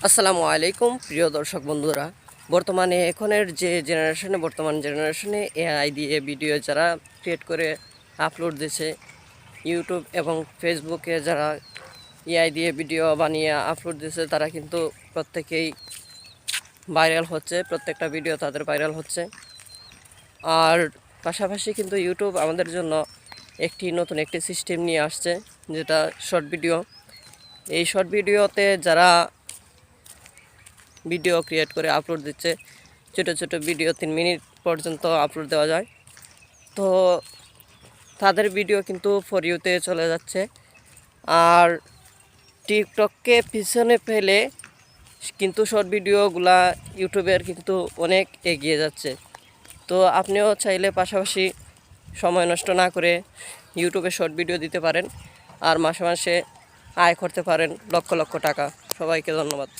আসসালামু আলাইকুম প্রিয় দর্শক বন্ধুরা। বর্তমান জেনারেশনে এআই দিয়ে ভিডিও যারা ক্রিয়েট করে আপলোড দিচ্ছে, ইউটিউব এবং ফেসবুকে যারা এআই দিয়ে ভিডিও বানিয়ে আপলোড দিচ্ছে, তারা কিন্তু প্রত্যেকেই ভাইরাল হচ্ছে। প্রত্যেকটা ভিডিও তাদের ভাইরাল হচ্ছে। আর পাশাপাশি কিন্তু ইউটিউব আমাদের জন্য নতুন একটি সিস্টেম নিয়ে আসছে, যেটা শর্ট ভিডিও। এই শর্ট ভিডিওতে যারা ভিডিও ক্রিয়েট করে আপলোড দিচ্ছে, ছোটো ছোটো ভিডিও 3 মিনিট পর্যন্ত আপলোড দেওয়া যায়, তো তাদের ভিডিও কিন্তু ফর ইউতে চলে যাচ্ছে। আর টিকটককে পিছনে ফেলে কিন্তু শর্ট ভিডিওগুলা ইউটিউবের কিন্তু অনেক এগিয়ে যাচ্ছে। তো আপনিও চাইলে পাশাপাশি সময় নষ্ট না করে ইউটিউবে শর্ট ভিডিও দিতে পারেন, আর মাসে মাসে আয় করতে পারেন লক্ষ লক্ষ টাকা। সবাইকে ধন্যবাদ।